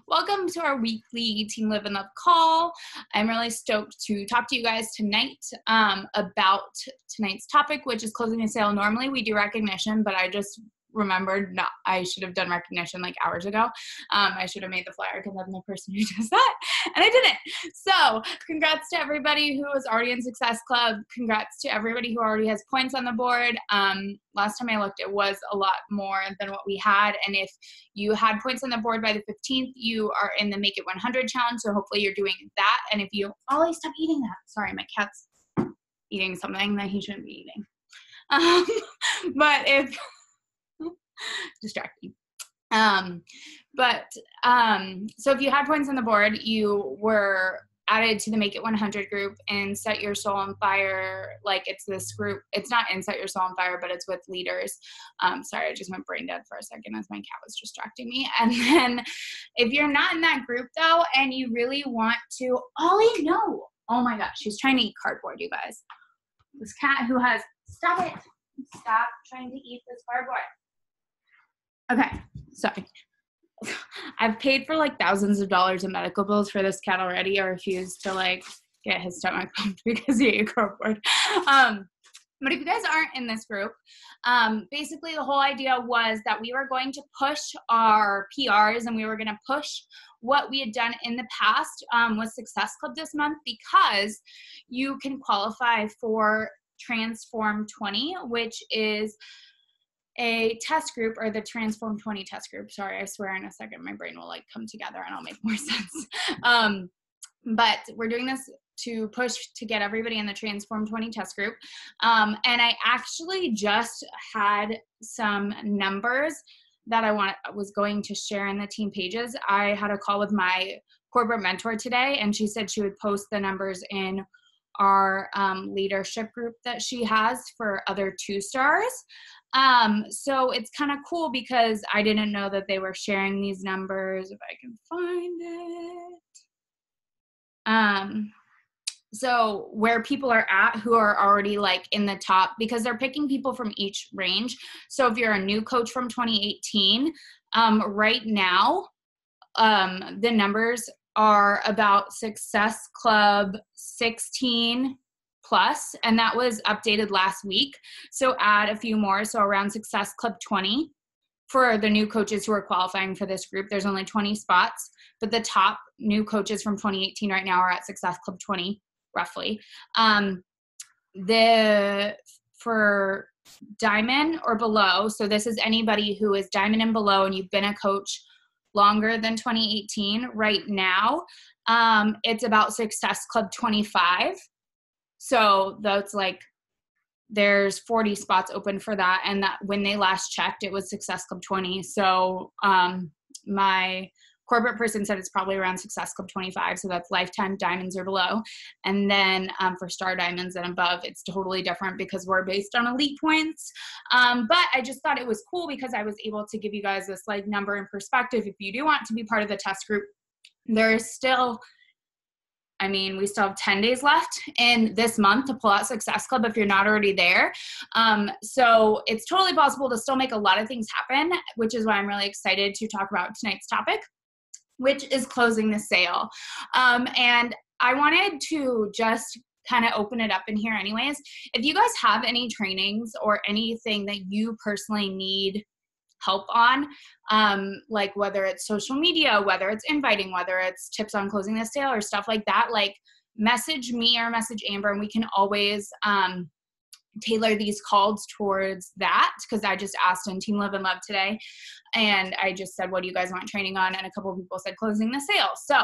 Welcome to our weekly Team Live and Love call. I'm really stoked to talk to you guys tonight about tonight's topic, which is closing a sale. Normally we do recognition, but I just remembered I should have done recognition like hours ago. I should have made the flyer because I'm the person who does that, and I didn't. So congrats to everybody who was already in Success Club. Congrats to everybody who already has points on the board. Last time I looked, it was a lot more than what we had, and if you had points on the board by the 15th, you are in the Make It 100 challenge, so hopefully you're doing that. And if you, Ollie, stop eating that. Sorry, my cat's eating something that he shouldn't be eating. But if distracting. So if you had points on the board, you were added to the Make It 100 group and Set Your Soul on Fire. Like, it's this group. It's not in Set Your Soul on Fire, but it's with leaders. Sorry, I just went brain dead for a second as my cat was distracting me. And then if you're not in that group though, and you really want to, Ollie, no. Oh my gosh, she's trying to eat cardboard, you guys. This cat who has, stop it. Stop trying to eat this cardboard. Okay, sorry. I've paid for like thousands of dollars in medical bills for this cat already. I refuse to like get his stomach pumped because he ate cardboard. But if you guys aren't in this group, basically the whole idea was that we were going to push our PRs and we were going to push what we had done in the past with Success Club this month, because you can qualify for Transform 20, which is a test group, or the Transform 20 test group. Sorry, I swear in a second my brain will like come together and I'll make more sense. But we're doing this to push to get everybody in the Transform 20 test group. And I actually just had some numbers that I was going to share in the team pages. I had a call with my corporate mentor today, and she said she would post the numbers in our leadership group that she has for other 2-stars. So it's kind of cool because I didn't know that they were sharing these numbers. If I can find it. So where people are at who are already like in the top, because they're picking people from each range. So if you're a new coach from 2018, right now, the numbers are about Success Club 16 plus, and that was updated last week. So add a few more, so around Success Club 20 for the new coaches who are qualifying for this group. There's only 20 spots, but the top new coaches from 2018 right now are at Success Club 20, roughly. For Diamond or below, so this is anybody who is Diamond and below and you've been a coach longer than 2018, right now, it's about Success Club 25. So that's like, there's 40 spots open for that. And that when they last checked, it was Success Club 20. So my corporate person said it's probably around Success Club 25. So that's lifetime diamonds or below. And then for star diamonds and above, it's totally different because we're based on elite points. But I just thought it was cool because I was able to give you guys this like number and perspective. If you do want to be part of the test group, there's still, we still have 10 days left in this month to pull out Success Club if you're not already there. So it's totally possible to still make a lot of things happen, which is why I'm really excited to talk about tonight's topic, which is closing the sale. And I wanted to just kind of open it up in here anyways. If you guys have any trainings or anything that you personally need help on, like whether it's social media, whether it's inviting, whether it's tips on closing the sale or stuff like that, like message me or message Amber, and we can always tailor these calls towards that, because I just asked in Team Live and Love today, and I just said, what do you guys want training on? And a couple of people said closing the sale. So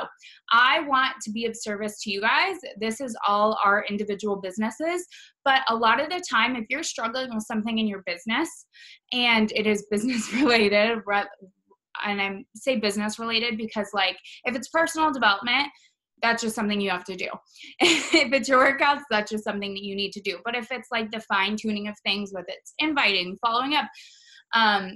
I want to be of service to you guys. This is all our individual businesses, but a lot of the time, if you're struggling with something in your business and it is business related, and I say business related because like if it's personal development, that's just something you have to do. If it's your workouts, that's just something that you need to do. But if it's like the fine tuning of things, with it's inviting, following up,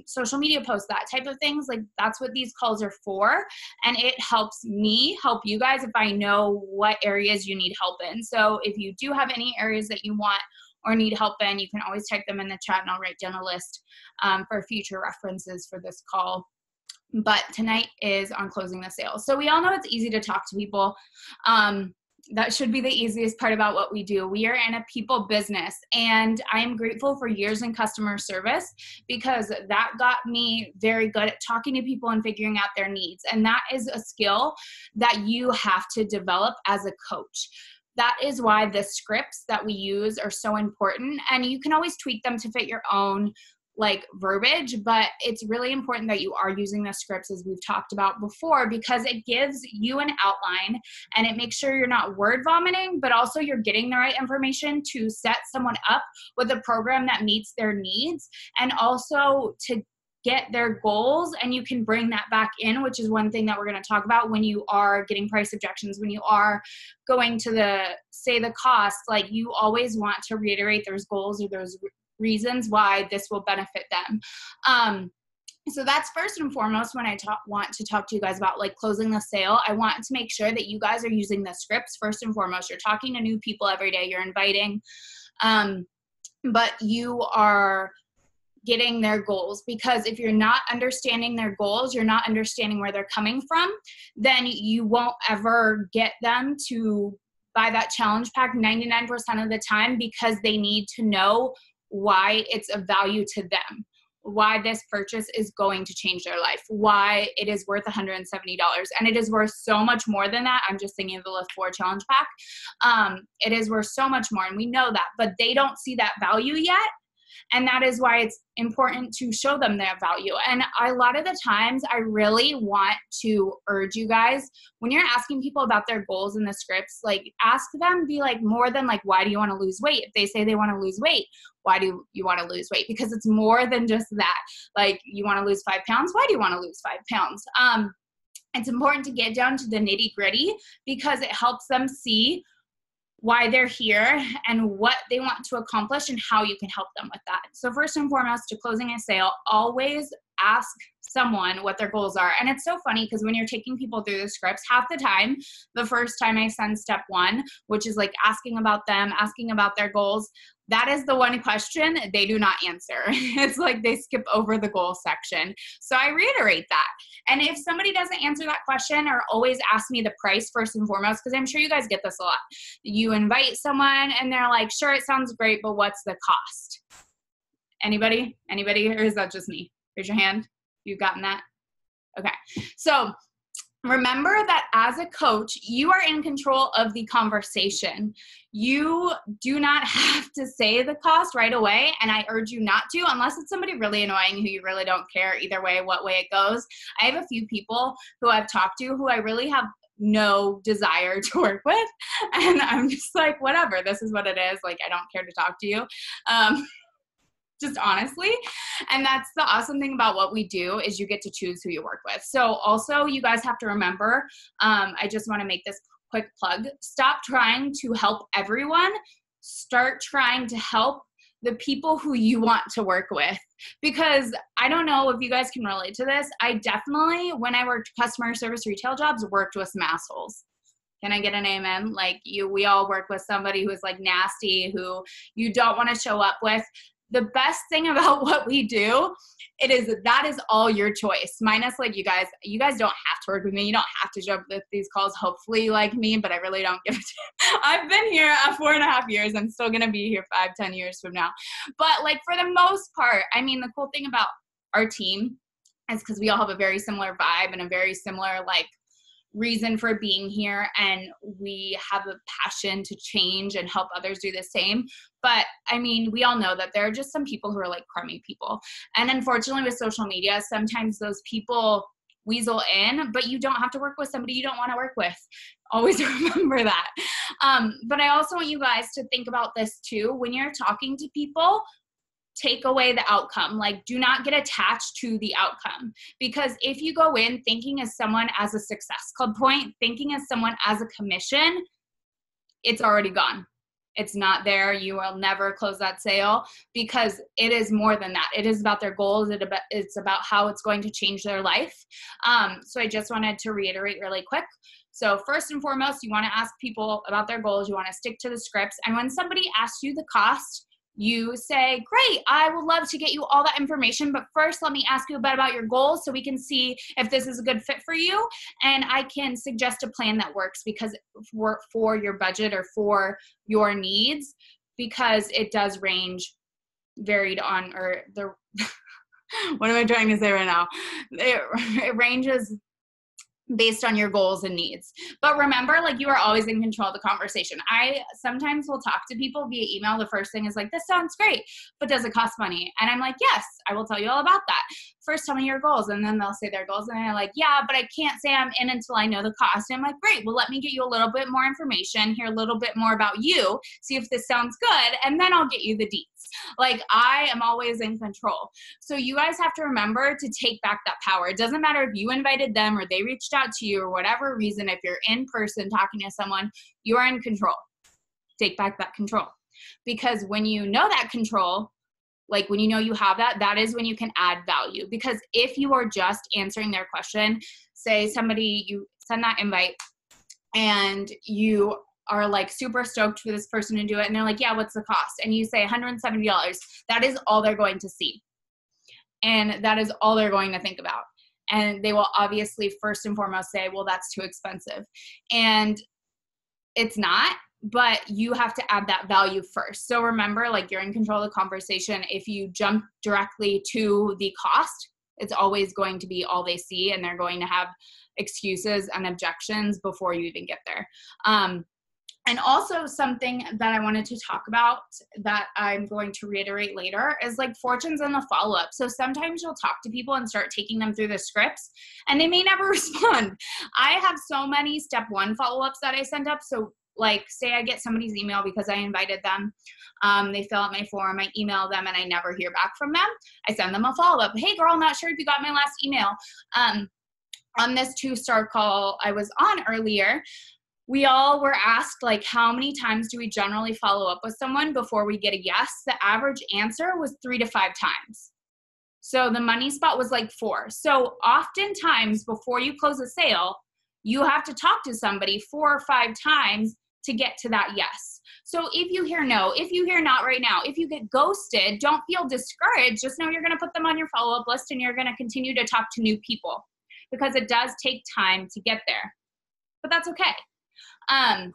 social media posts, that type of things, like that's what these calls are for. And it helps me help you guys if I know what areas you need help in. So if you do have any areas that you want or need help in, you can always type them in the chat and I'll write down a list for future references for this call. but tonight is on closing the sale. So we all know it's easy to talk to people. That should be the easiest part about what we do. We are in a people business, and I am grateful for years in customer service because that got me very good at talking to people and figuring out their needs. And that is a skill that you have to develop as a coach. That is why the scripts that we use are so important, and you can always tweak them to fit your own like verbiage, but it's really important that you are using the scripts as we've talked about before, because it gives you an outline and it makes sure you're not word vomiting, but also you're getting the right information to set someone up with a program that meets their needs and also to get their goals. And you can bring that back in, which is one thing that we're going to talk about when you are getting price objections, when you are going to the cost, like you always want to reiterate those goals or those reasons why this will benefit them. So that's first and foremost when I want to talk to you guys about like closing the sale. I want to make sure that you guys are using the scripts first and foremost. You're talking to new people every day, you're inviting, but you are getting their goals, because if you're not understanding their goals, you're not understanding where they're coming from, then you won't ever get them to buy that challenge pack 99% of the time, because they need to know why it's of value to them, why this purchase is going to change their life, why it is worth $170. And it is worth so much more than that. I'm just thinking of the Lift 4 challenge pack. It is worth so much more, and we know that, but they don't see that value yet. And that is why it's important to show them their value. And a lot of the times I really want to urge you guys, when you're asking people about their goals in the scripts, like ask them, be like more than like, why do you want to lose weight? If they say they want to lose weight, why do you want to lose weight? Because it's more than just that. Like, you want to lose 5 pounds. Why do you want to lose 5 pounds? It's important to get down to the nitty gritty, because it helps them see why they're here and what they want to accomplish and how you can help them with that. So first and foremost, to closing a sale, always ask someone what their goals are. And it's so funny because when you're taking people through the scripts, half the time, the first time I send step 1, which is like asking about them, asking about their goals, that is the one question they do not answer. It's like they skip over the goal section. So I reiterate that. And if somebody doesn't answer that question, or always ask me the price first and foremost, because I'm sure you guys get this a lot. You invite someone and they're like, sure, it sounds great, but what's the cost? Anybody? Or is that just me? Raise your hand. You've gotten that? Okay. So remember that as a coach, you are in control of the conversation. You do not have to say the cost right away, and I urge you not to, unless it's somebody really annoying who you really don't care either way, what way it goes. I have a few people who I've talked to who I really have no desire to work with, and I'm just like, whatever, this is what it is. Like, I don't care to talk to you. Just honestly. And that's the awesome thing about what we do, is you get to choose who you work with. So also, you guys have to remember, I just want to make this quick plug. Stop trying to help everyone. Start trying to help the people who you want to work with. Because I don't know if you guys can relate to this. I definitely, when I worked customer service retail jobs, worked with some assholes. Can I get an amen? Like we all work with somebody who is like nasty, who you don't want to show up with. The best thing about what we do, that is all your choice. Minus like you guys don't have to work with me. You don't have to jump with these calls, hopefully, like me, but I really don't give a I've been here 4.5 years. I'm still going to be here 5-10 years from now. But like for the most part, I mean, the cool thing about our team is because we all have a very similar vibe and a very similar like reason for being here, and we have a passion to change and help others do the same. But I mean, we all know that there are just some people who are like crummy people, and unfortunately with social media, sometimes those people weasel in, but you don't have to work with somebody you don't want to work with. Always remember that. But I also want you guys to think about this too. When you're talking to people, take away the outcome. Like, do not get attached to the outcome, because if you go in thinking as someone as a Success Club point, thinking as someone as a commission, it's already gone. It's not there. You will never close that sale, because it is more than that. It is about their goals. It's about how it's going to change their life. So I just wanted to reiterate really quick. So first and foremost, you want to ask people about their goals. You want to stick to the scripts. And when somebody asks you the cost, you say, great, I would love to get you all that information, but first let me ask you a bit about your goals so we can see if this is a good fit for you. And I can suggest a plan that works because for your budget or for your needs, because it does range varied on, or the, what am I trying to say right now? It ranges based on your goals and needs. But remember, like, you are always in control of the conversation. I sometimes will talk to people via email. The first thing is like, this sounds great, but does it cost money? And I'm like, yes, I will tell you all about that. First, tell me your goals. And then they'll say their goals. And they're like, yeah, but I can't say I'm in until I know the cost. And I'm like, great, well, let me get you a little bit more information, hear a little bit more about you, see if this sounds good, and then I'll get you the deets. Like, I am always in control. So you guys have to remember to take back that power. It doesn't matter if you invited them or they reached out to you or whatever reason. If you're in person talking to someone, you are in control. Take back that control. Because when you know that control, like when you know you have that, that is when you can add value. Because if you are just answering their question, say somebody, you send that invite and you are like super stoked for this person to do it. And they're like, yeah, what's the cost? And you say $170. That is all they're going to see. And that is all they're going to think about. And they will obviously first and foremost say, well, that's too expensive. And it's not, but you have to add that value first. So remember, like, you're in control of the conversation. If you jump directly to the cost, it's always going to be all they see, and they're going to have excuses and objections before you even get there. And also something that I wanted to talk about that I'm going to reiterate later is like fortunes in the follow-up. So sometimes you'll talk to people and start taking them through the scripts and they may never respond. I have so many step one follow-ups that I send up. So like, say I get somebody's email because I invited them. They fill out my form, I email them, and I never hear back from them. I send them a follow-up. Hey girl, not sure if you got my last email. On this 2-star call I was on earlier, we all were asked, like, how many times do we generally follow up with someone before we get a yes? The average answer was 3 to 5 times. So the money spot was like 4. So oftentimes before you close a sale, you have to talk to somebody 4 or 5 times to get to that yes. So if you hear no, if you hear not right now, if you get ghosted, don't feel discouraged. Just know you're going to put them on your follow-up list and you're going to continue to talk to new people because it does take time to get there. But that's okay. And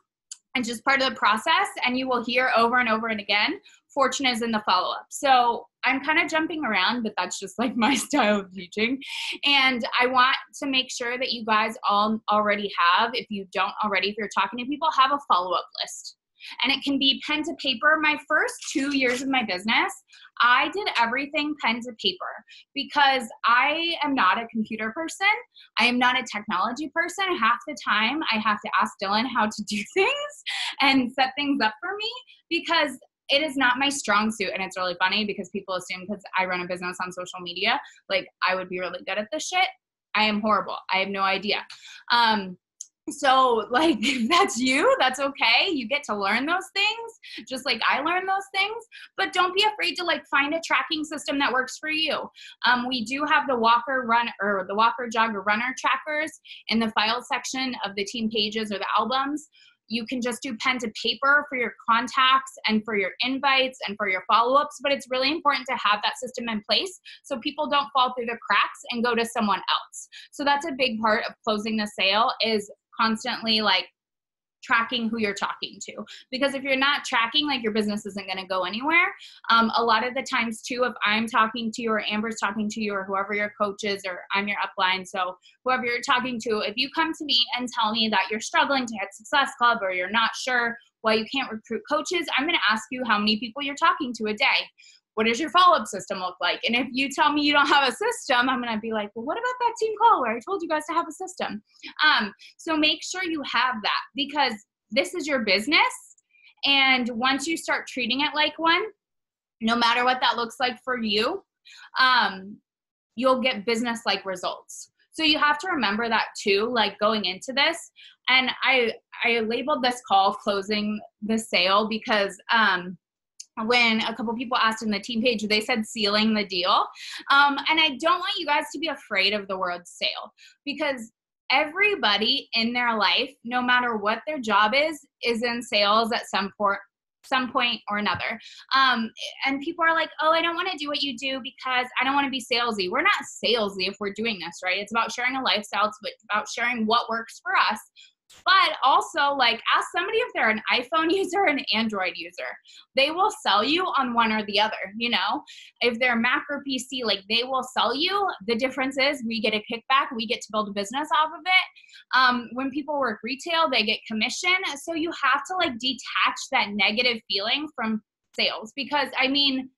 just part of the process, and you will hear over and over and again, fortune is in the follow-up. So I'm kind of jumping around, but that's just like my style of teaching. And I want to make sure that you guys all already have, if you don't already, if you're talking to people, have a follow-up list. And it can be pen to paper. My first 2 years of my business, I did everything pen to paper because I am not a computer person. I am not a technology person. Half the time I have to ask Dylan how to do things and set things up for me because it is not my strong suit. And it's really funny because people assume because I run a business on social media, like I would be really good at this shit. I am horrible. I have no idea. So like, if that's you, that's okay. You get to learn those things, just like I learned those things, but don't be afraid to like find a tracking system that works for you. We do have the Walker Run or the Walker Jogger Runner trackers in the file section of the team pages or the albums. You can just do pen to paper for your contacts and for your invites and for your follow-ups, but it's really important to have that system in place so people don't fall through the cracks and go to someone else. So that's a big part of closing the sale is constantly like tracking who you're talking to, because if you're not tracking, like your business isn't going to go anywhere. A lot of the times too, if I'm talking to you or Amber's talking to you or whoever your coach is or I'm your upline, so whoever you're talking to, if you come to me and tell me that you're struggling to hit Success Club or you're not sure why you can't recruit coaches, I'm going to ask you how many people you're talking to a day. What does your follow-up system look like? And if you tell me you don't have a system, I'm going to be like, well, what about that team call where I told you guys to have a system? So make sure you have that because this is your business. And once you start treating it like one, no matter what that looks like for you, you'll get business-like results. So you have to remember that too, like going into this. And I labeled this call closing the sale because when a couple people asked in the team page, they said sealing the deal. And I don't want you guys to be afraid of the word sale because everybody in their life, no matter what their job is in sales at some some point or another. And people are like, oh, I don't want to do what you do because I don't want to be salesy. We're not salesy if we're doing this, right? It's about sharing a lifestyle. It's about sharing what works for us. But also, like, ask somebody if they're an iPhone user or an Android user. They will sell you on one or the other, you know? If they're Mac or PC, like, they will sell you. The difference is we get a kickback. We get to build a business off of it. When people work retail, they get commission. So you have to, like, detach that negative feeling from sales because, I mean,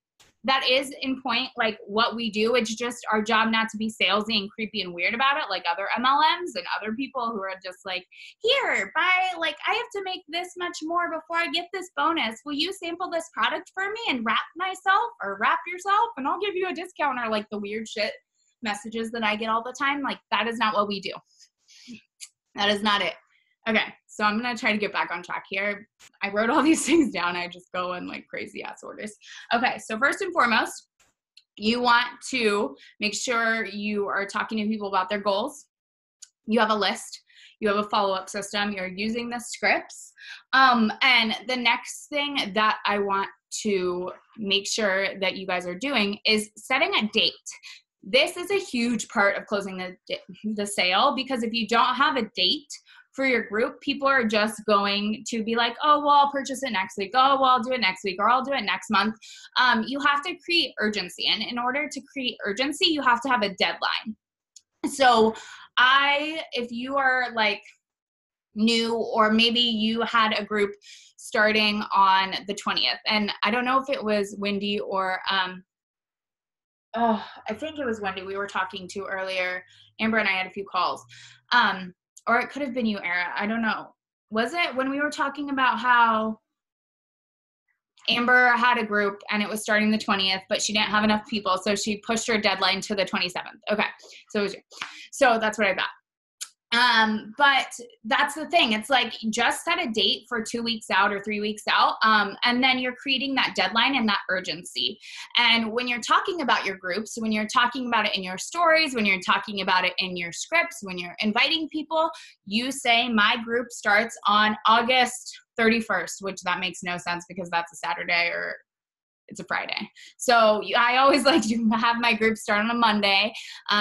that is in point, like what we do. It's just our job not to be salesy and creepy and weird about it, like other MLMs and other people who are just like, here, buy, like, I have to make this much more before I get this bonus. Will you sample this product for me and wrap myself or wrap yourself and I'll give you a discount, or like the weird shit messages that I get all the time. Like, that is not what we do. That is not it. Okay, so I'm going to try to get back on track here. I wrote all these things down. I just go in like crazy ass orders. Okay, so first and foremost, you want to make sure you are talking to people about their goals. You have a list. You have a follow-up system. You're using the scripts. And the next thing that I want to make sure that you guys are doing is setting a date. This is a huge part of closing the sale, because if you don't have a date for your group, people are just going to be like, oh, well, I'll purchase it next week. Oh, well, I'll do it next week, or I'll do it next month. You have to create urgency. And in order to create urgency, you have to have a deadline. So if you are like new, or maybe you had a group starting on the 20th, and I don't know if it was Wendy or, I think it was Wendy we were talking to earlier. Amber and I had a few calls. Or it could have been you, Era. I don't know. Was it when we were talking about how Amber had a group and it was starting the 20th, but she didn't have enough people, so she pushed her deadline to the 27th. Okay, so that's what I thought. But that's the thing. It's like, just set a date for 2 weeks out or 3 weeks out. And then you're creating that deadline and that urgency. And when you're talking about your groups, when you're talking about it in your stories, when you're talking about it in your scripts, when you're inviting people, you say, my group starts on August 31st, which that makes no sense because that's a Saturday or it's a Friday. So I always like to have my group start on a Monday.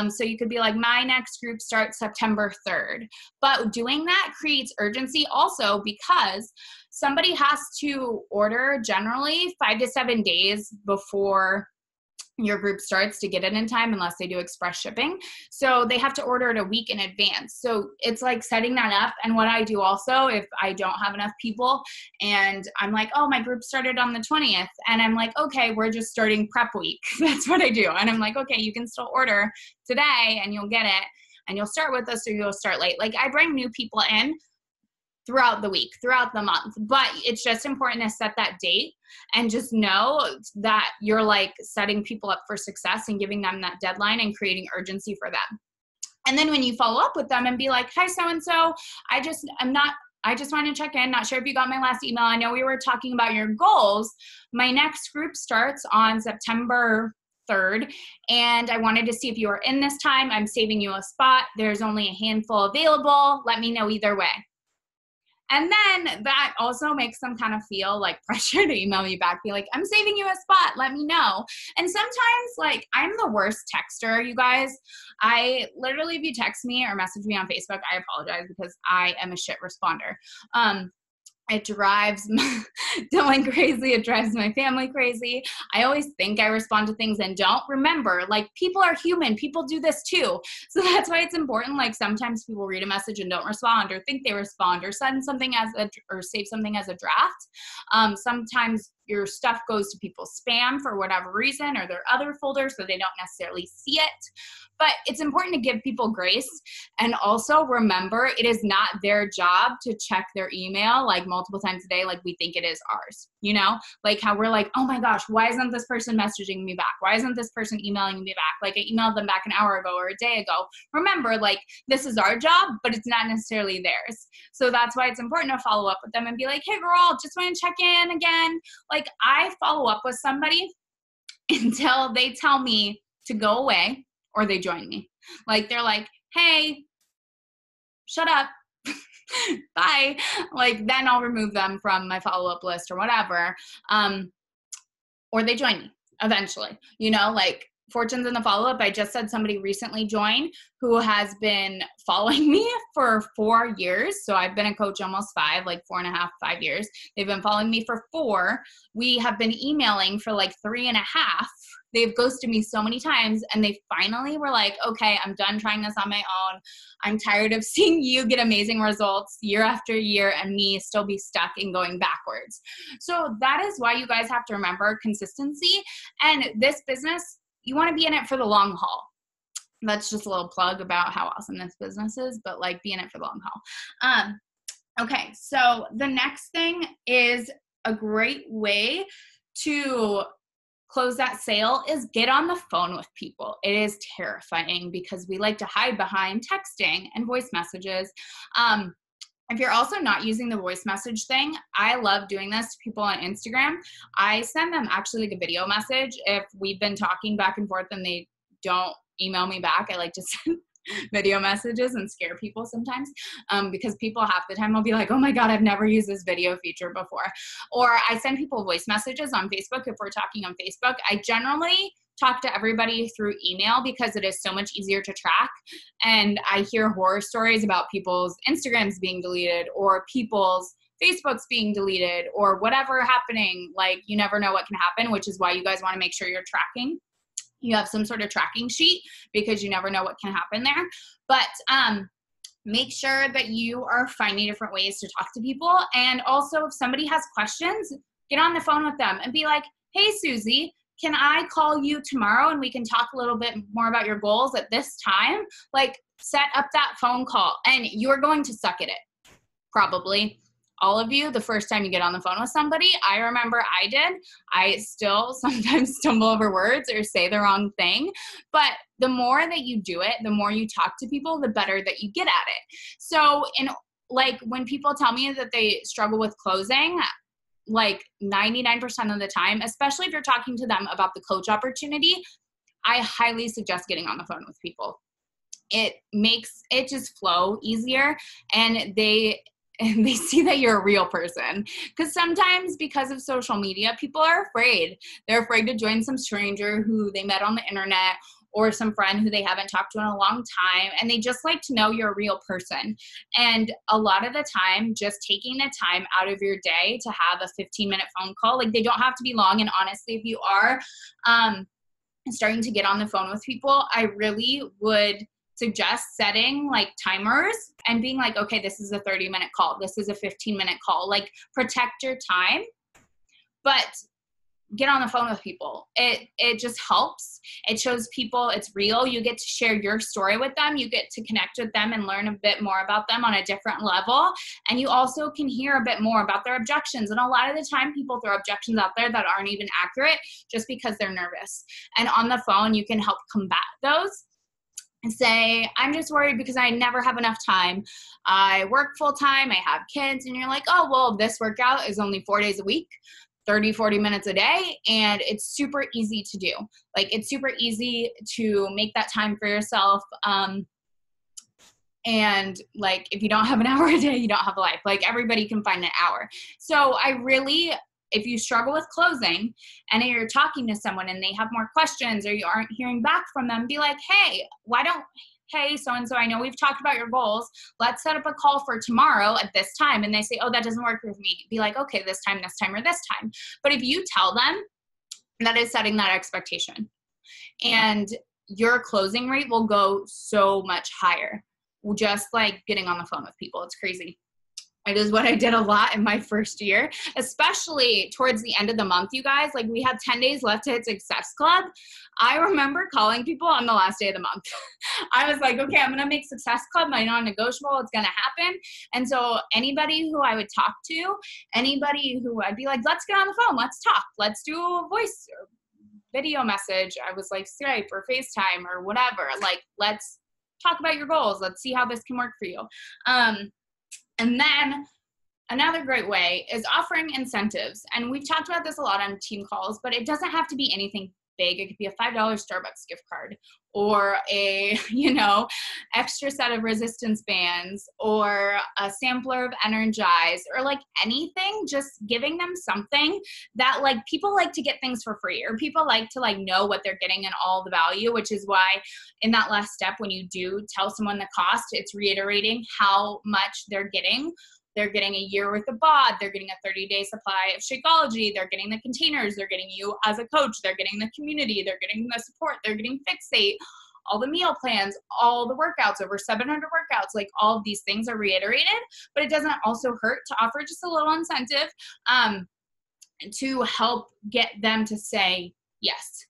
So you could be like, my next group starts September 3rd. But doing that creates urgency also, because somebody has to order generally 5 to 7 days before your group starts to get it in time, unless they do express shipping. So they have to order it a week in advance. So it's like setting that up. And what I do also, if I don't have enough people and I'm like, oh, my group started on the 20th, and I'm like, okay, we're just starting prep week. That's what I do. And I'm like, okay, you can still order today and you'll get it and you'll start with us, or you'll start late. Like, I bring new people in throughout the week, throughout the month, but it's just important to set that date and just know that you're like setting people up for success and giving them that deadline and creating urgency for them. And then when you follow up with them and be like, hi, so-and-so, I just want to check in. Not sure if you got my last email. I know we were talking about your goals. My next group starts on September 3rd, and I wanted to see if you were in this time. I'm saving you a spot. There's only a handful available. Let me know either way. And then that also makes them kind of feel like pressure to email me back, be like, I'm saving you a spot, let me know. And sometimes, like, I'm the worst texter, you guys. I literally, if you text me or message me on Facebook, I apologize because I am a shit responder. It drives Dylan crazy. It drives my family crazy. I always think I respond to things and don't. Remember, like, people are human. People do this too. So that's why it's important. Like, sometimes people read a message and don't respond, or think they respond, or send something or save something as a draft. Sometimes your stuff goes to people's spam for whatever reason, or their other folder, so they don't necessarily see it. But it's important to give people grace. And also remember, it is not their job to check their email like multiple times a day like we think it is ours. You know, like how we're like, oh my gosh, why isn't this person messaging me back? Why isn't this person emailing me back? Like, I emailed them back an hour ago or a day ago. Remember, like, this is our job, but it's not necessarily theirs. So that's why it's important to follow up with them and be like, hey girl, just want to check in again. Like, I follow up with somebody until they tell me to go away or they join me. Like, they're like, hey, shut up. bye. Like, then I'll remove them from my follow-up list or whatever. Or they join me eventually, you know, like fortunes in the follow-up. I just had somebody recently join who has been following me for 4 years. So I've been a coach almost 5, like 4.5, 5 years. They've been following me for 4. We have been emailing for like 3.5. They've ghosted me so many times, and they finally were like, okay, I'm done trying this on my own. I'm tired of seeing you get amazing results year after year and me still be stuck and going backwards. So that is why you guys have to remember consistency. And this business, you want to be in it for the long haul. That's just a little plug about how awesome this business is, but like, be in it for the long haul. Okay, so the next thing is a great way to close that sale is get on the phone with people. It is terrifying because we like to hide behind texting and voice messages. If you're also not using the voice message thing, I love doing this to people on Instagram. I send them actually like a video message. If we've been talking back and forth and they don't email me back, I like to send video messages and scare people sometimes, because people half the time will be like, oh my God, I've never used this video feature before. Or I send people voice messages on Facebook. If we're talking on Facebook, I generally talk to everybody through email because it is so much easier to track. And I hear horror stories about people's Instagrams being deleted or people's Facebook's being deleted or whatever happening. Like, you never know what can happen, which is why you guys want to make sure you're tracking. You have some sort of tracking sheet because you never know what can happen there. But make sure that you are finding different ways to talk to people. And also, if somebody has questions, get on the phone with them and be like, hey, Susie, can I call you tomorrow and we can talk a little bit more about your goals at this time? Like, set up that phone call, and you're going to suck at it. Probably all of you, the first time you get on the phone with somebody. I remember I did. I still sometimes stumble over words or say the wrong thing. But the more that you do it, the more you talk to people, the better that you get at it. So when people tell me that they struggle with closing, like 99% of the time, especially if you're talking to them about the coach opportunity, I highly suggest getting on the phone with people. It makes it just flow easier, and they see that you're a real person. Because sometimes, because of social media, people are afraid. They're afraid to join some stranger who they met on the internet or some friend who they haven't talked to in a long time, and they just like to know you're a real person. And a lot of the time, just taking the time out of your day to have a 15-minute phone call, like, they don't have to be long. And honestly, if you are starting to get on the phone with people, I really would suggest setting like timers and being like, okay, this is a 30-minute call. This is a 15-minute call. Like, protect your time, but get on the phone with people. It just helps. It shows people it's real. You get to share your story with them. You get to connect with them and learn a bit more about them on a different level. And you also can hear a bit more about their objections. And a lot of the time, people throw objections out there that aren't even accurate just because they're nervous. And on the phone, you can help combat those and say, I'm just worried because I never have enough time. I work full time. I have kids. And you're like, oh, well, this workout is only 4 days a week, 30, 40 minutes a day. And it's super easy to do. Like, it's super easy to make that time for yourself. And like, if you don't have an hour a day, you don't have a life. Like, everybody can find an hour. So if you struggle with closing and you're talking to someone and they have more questions or you aren't hearing back from them, be like, hey, so-and-so, I know we've talked about your goals. Let's set up a call for tomorrow at this time. And they say, oh, that doesn't work with me. Be like, okay, this time, or this time. But if you tell them, that is setting that expectation. And your closing rate will go so much higher. Just like getting on the phone with people. It's crazy. It is what I did a lot in my first year, especially towards the end of the month, you guys. Like, we had 10 days left to hit Success Club. I remember calling people on the last day of the month. I was like, okay, I'm going to make Success Club my non-negotiable. It's going to happen. And so anybody who I would talk to, anybody who I'd be like, let's get on the phone. Let's talk. Let's do a voice or video message. I was like, Skype or FaceTime or whatever. Like, let's talk about your goals. Let's see how this can work for you. And then another great way is offering incentives. And we've talked about this a lot on team calls, but it doesn't have to be anything big. It could be a $5 Starbucks gift card, or a, extra set of resistance bands, or a sampler of Energize, or like anything, just giving them something that like people like to get things for free, or people like to like know what they're getting and all the value, which is why in that last step, when you do tell someone the cost, it's reiterating how much they're getting. They're getting a year worth of BOD. They're getting a 30-day supply of Shakeology. They're getting the containers. They're getting you as a coach. They're getting the community. They're getting the support. They're getting Fixate, all the meal plans, all the workouts, over 700 workouts. Like all of these things are reiterated, but it doesn't also hurt to offer just a little incentive to help get them to say yes.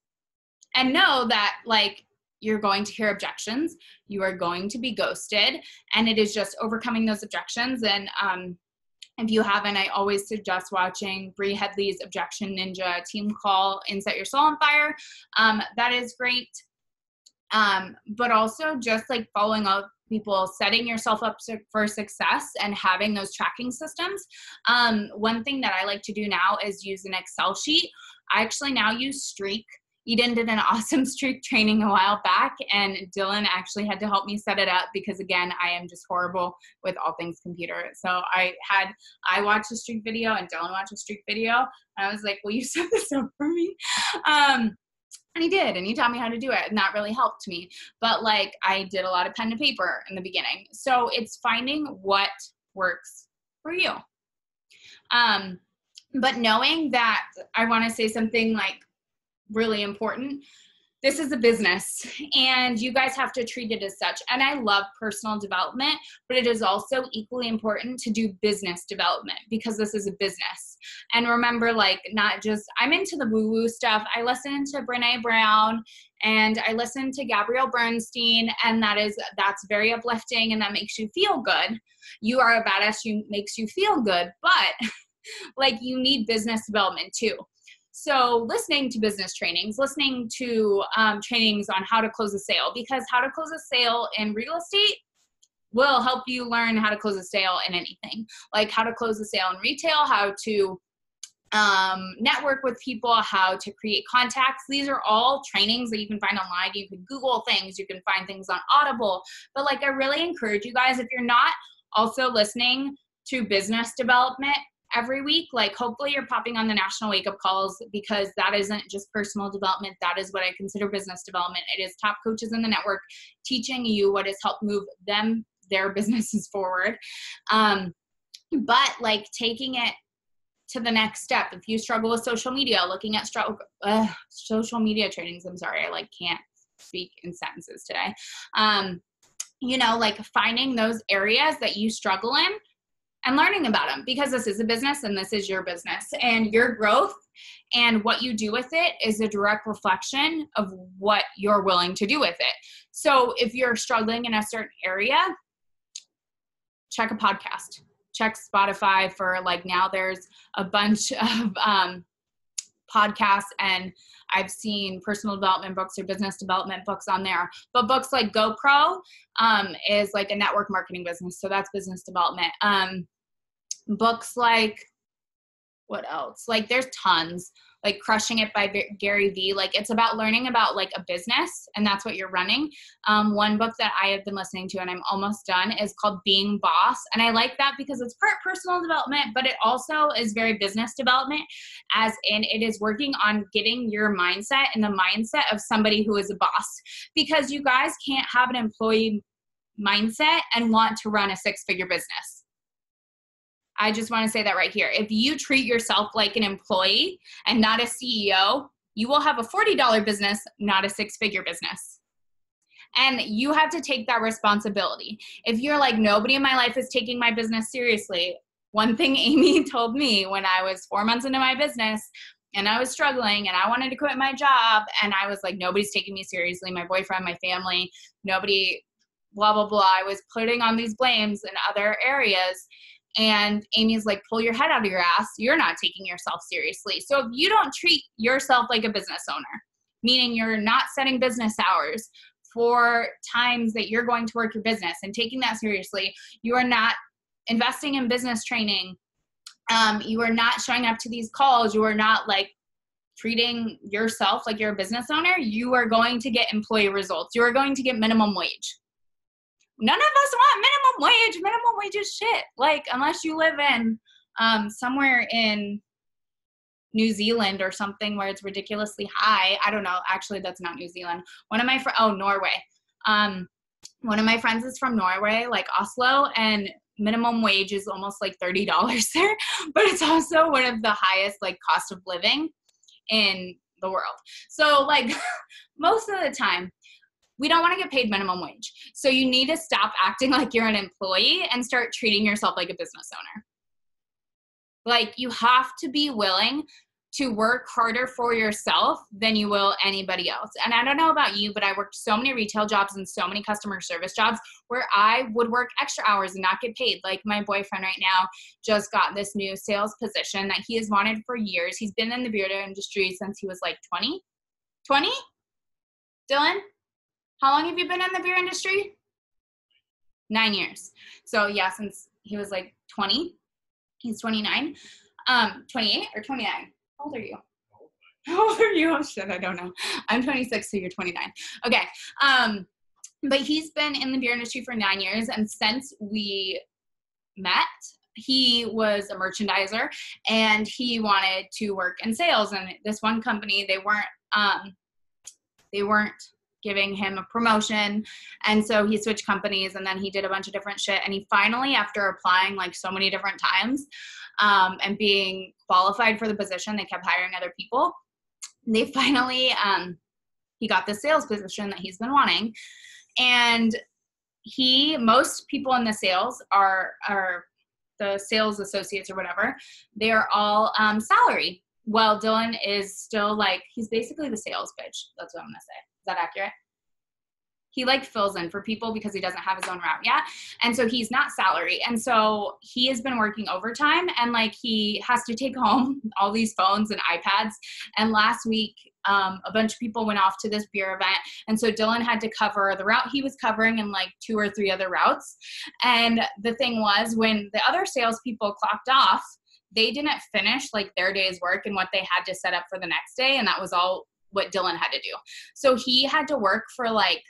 And know that like you're going to hear objections, you are going to be ghosted, and it is just overcoming those objections. And if you haven't, I always suggest watching Bree Headley's Objection Ninja team call and Set Your Soul on Fire. That is great. But also just like following up people, setting yourself up for success and having those tracking systems. One thing that I like to do now is use an Excel sheet. I actually now use Streak. Eden did an awesome Streak training a while back, and Dylan actually had to help me set it up because, again, I am just horrible with all things computer. So I watched a Streak video and Dylan watched a Streak video, and I was like, will you set this up for me? And he did, and he taught me how to do it, and that really helped me. But like I did a lot of pen to paper in the beginning. So it's finding what works for you. But knowing that, I want to say something like really important. This is a business, and you guys have to treat it as such. And I love personal development, but it is also equally important to do business development because this is a business. And remember, like, not just, I'm into the woo-woo stuff. I listen to Brené Brown and I listen to Gabrielle Bernstein, and that's very uplifting and that makes you feel good. You are a badass, makes you feel good, but like you need business development too. So listening to business trainings, listening to trainings on how to close a sale, because how to close a sale in real estate will help you learn how to close a sale in anything, like how to close a sale in retail, how to network with people, how to create contacts. These are all trainings that you can find online. You can Google things, you can find things on Audible. But like, I really encourage you guys, if you're not also listening to business development every week, like hopefully you're popping on the national wake up calls, because that isn't just personal development. That is what I consider business development. It is top coaches in the network teaching you what has helped move their businesses forward. But like taking it to the next step. If you struggle with social media, looking at social media trainings, I'm sorry, I like can't speak in sentences today. Like finding those areas that you struggle in and learning about them, because this is a business and this is your business, and your growth and what you do with it is a direct reflection of what you're willing to do with it. So if you're struggling in a certain area, check a podcast, check Spotify for like, now there's a bunch of podcasts, and I've seen personal development books or business development books on there. But books like GoPro is like a network marketing business. So that's business development. Books like, what else? Like there's tons, like Crushing It by Gary Vee. Like it's about learning about like a business, and that's what you're running. One book that I have been listening to and I'm almost done is called Being Boss. And I like that because it's part personal development, but it also is very business development, as in it is working on getting your mindset and the mindset of somebody who is a boss, because you guys can't have an employee mindset and want to run a 6-figure business. I just want to say that right here. If you treat yourself like an employee and not a CEO, you will have a $40 business, not a 6-figure business. And you have to take that responsibility. If you're like, nobody in my life is taking my business seriously. One thing Amy told me when I was 4 months into my business and I was struggling and I wanted to quit my job, and I was like, nobody's taking me seriously. My boyfriend, my family, nobody, blah, blah, blah. I was putting on these blames in other areas. And Amy's like, pull your head out of your ass. You're not taking yourself seriously. So if you don't treat yourself like a business owner, meaning you're not setting business hours for times that you're going to work your business and taking that seriously, you are not investing in business training. You are not showing up to these calls. You are not like treating yourself like you're a business owner, you are going to get employee results. You are going to get minimum wage. None of us want minimum wage. Minimum wage is shit. Like, unless you live in somewhere in New Zealand or something where it's ridiculously high. I don't know. Actually, that's not New Zealand. Norway. One of my friends is from Norway, like Oslo, and minimum wage is almost like $30 there, but it's also one of the highest like cost of living in the world. So like most of the time, we don't want to get paid minimum wage. So you need to stop acting like you're an employee and start treating yourself like a business owner. Like, you have to be willing to work harder for yourself than you will anybody else. And I don't know about you, but I worked so many retail jobs and so many customer service jobs where I would work extra hours and not get paid. Like, my boyfriend right now just got this new sales position that he has wanted for years. He's been in the beard industry since he was like 20. 20? Dylan? How long have you been in the beer industry? 9 years. So yeah, since he was like 20, he's 29, 28 or 29. How old are you? How old are you? Oh shit, I don't know. I'm 26, so you're 29. Okay. But he's been in the beer industry for 9 years, and since we met, he was a merchandiser and he wanted to work in sales. And this one company, they weren't giving him a promotion. And so he switched companies, and then he did a bunch of different shit. And he finally, after applying like so many different times, and being qualified for the position, they kept hiring other people. They finally, he got the sales position that he's been wanting. And most people in the sales are the sales associates or whatever, they are all salary. Well, Dylan is still like, he's basically the sales bitch. That's what I'm gonna say. Is that accurate? He like fills in for people because he doesn't have his own route yet. And so he's not salary. And so he has been working overtime, and like he has to take home all these phones and iPads. And last week, a bunch of people went off to this beer event. And so Dylan had to cover the route he was covering and like 2 or 3 other routes. And the thing was, when the other salespeople clocked off, they didn't finish like their day's work and what they had to set up for the next day. And that was all what Dylan had to do. So he had to work for like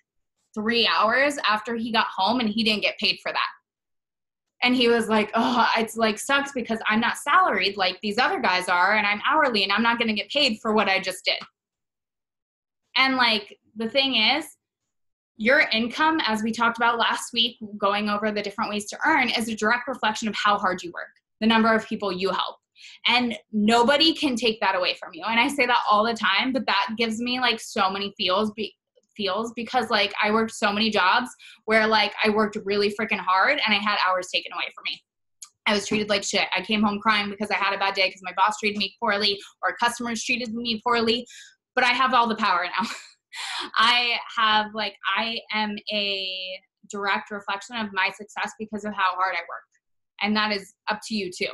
3 hours after he got home, and he didn't get paid for that. And he was like, oh, it's like sucks because I'm not salaried like these other guys are, and I'm hourly, and I'm not going to get paid for what I just did. And like, the thing is, your income, as we talked about last week, going over the different ways to earn, is a direct reflection of how hard you work, the number of people you help. And nobody can take that away from you. And I say that all the time, but that gives me like so many feels because like I worked so many jobs where like I worked really freaking hard and I had hours taken away from me. I was treated like shit. I came home crying because I had a bad day because my boss treated me poorly or customers treated me poorly, but I have all the power now. I am a direct reflection of my success because of how hard I work. And that is up to you too.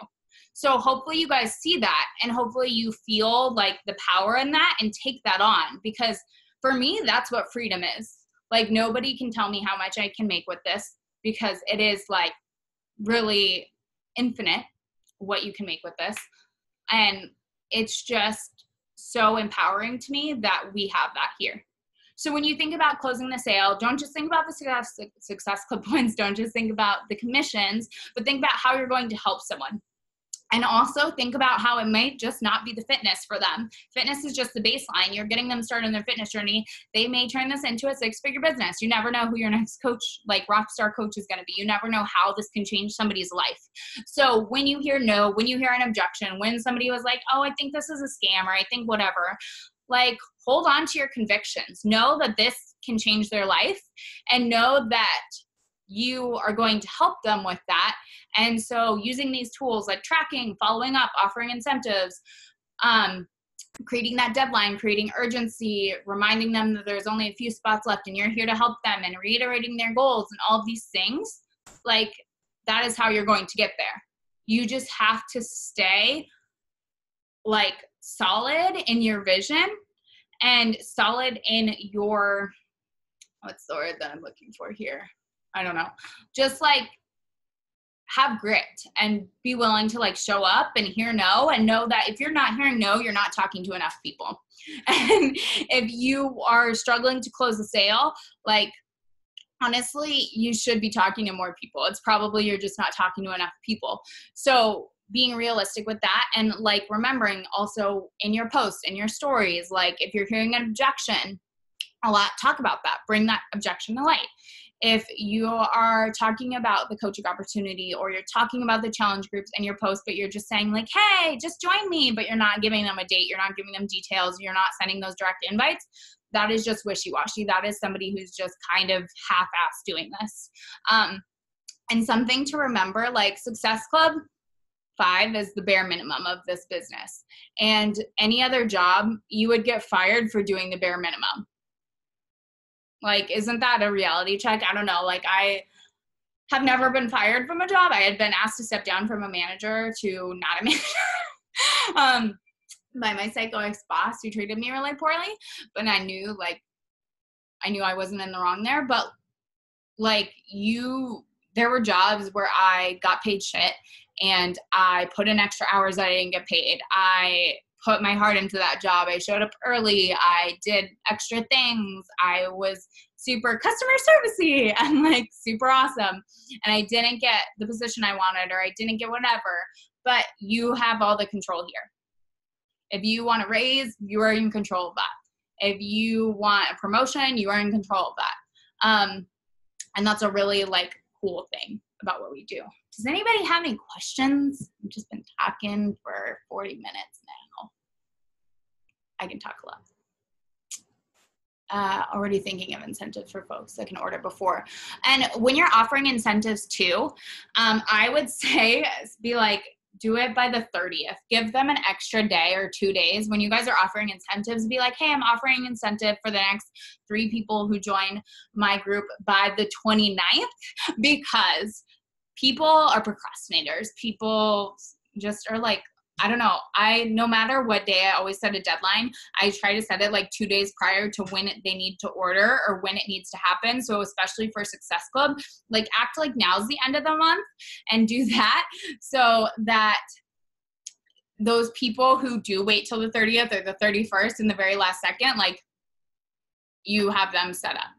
So hopefully you guys see that, and hopefully you feel like the power in that and take that on, because for me, that's what freedom is. Like, nobody can tell me how much I can make with this, because it is like really infinite what you can make with this. And it's just so empowering to me that we have that here. So when you think about closing the sale, don't just think about the success club points. Don't just think about the commissions, but think about how you're going to help someone. And also think about how it might just not be the fitness for them. Fitness is just the baseline. You're getting them started on their fitness journey. They may turn this into a 6-figure business. You never know who your next coach, like rock star coach, is going to be. You never know how this can change somebody's life. So when you hear no, when you hear an objection, when somebody was like, oh, I think this is a scam, or I think whatever, like, hold on to your convictions. Know that this can change their life, and know that you are going to help them with that. And so using these tools like tracking, following up, offering incentives, creating that deadline, creating urgency, reminding them that there's only a few spots left and you're here to help them, and reiterating their goals and all of these things, like, that is how you're going to get there. You just have to stay like solid in your vision and solid in your, what's the word that I'm looking for here? I don't know. Just like have grit and be willing to like show up and hear no, and know that if you're not hearing no, you're not talking to enough people. And if you are struggling to close a sale, like, honestly, you should be talking to more people. It's probably you're just not talking to enough people. So being realistic with that, and like remembering also in your posts, in your stories, like if you're hearing an objection a lot, talk about that, bring that objection to light. If you are talking about the coaching opportunity, or you're talking about the challenge groups in your post, but you're just saying like, hey, just join me, but you're not giving them a date, you're not giving them details, you're not sending those direct invites, that is just wishy-washy. That is somebody who's just kind of half-assed doing this. And something to remember, like Success Club 5 is the bare minimum of this business. And any other job, you would get fired for doing the bare minimum. Like, isn't that a reality check? I don't know. Like, I have never been fired from a job. I had been asked to step down from a manager to not a manager by my psycho ex-boss, who treated me really poorly. But I knew I wasn't in the wrong there. But like, there were jobs where I got paid shit, and I put in extra hours that I didn't get paid. I put my heart into that job. I showed up early. I did extra things. I was super customer servicey and like super awesome. And I didn't get the position I wanted, or I didn't get whatever, but you have all the control here. If you want a raise, you are in control of that. If you want a promotion, you are in control of that. And that's a really like cool thing about what we do. Does anybody have any questions? I've just been talking for 40 minutes now. I can talk a lot. Already thinking of incentives for folks that can order before. And when you're offering incentives too, I would say be like, do it by the 30th. Give them an extra day or 2 days. When you guys are offering incentives, be like, hey, I'm offering an incentive for the next 3 people who join my group by the 29th, because people are procrastinators. People just are like, I don't know. No matter what day, I always set a deadline. I try to set it like 2 days prior to when they need to order or when it needs to happen. So especially for Success Club, like act like now's the end of the month and do that, so that those people who do wait till the 30th or the 31st in the very last second, like you have them set up.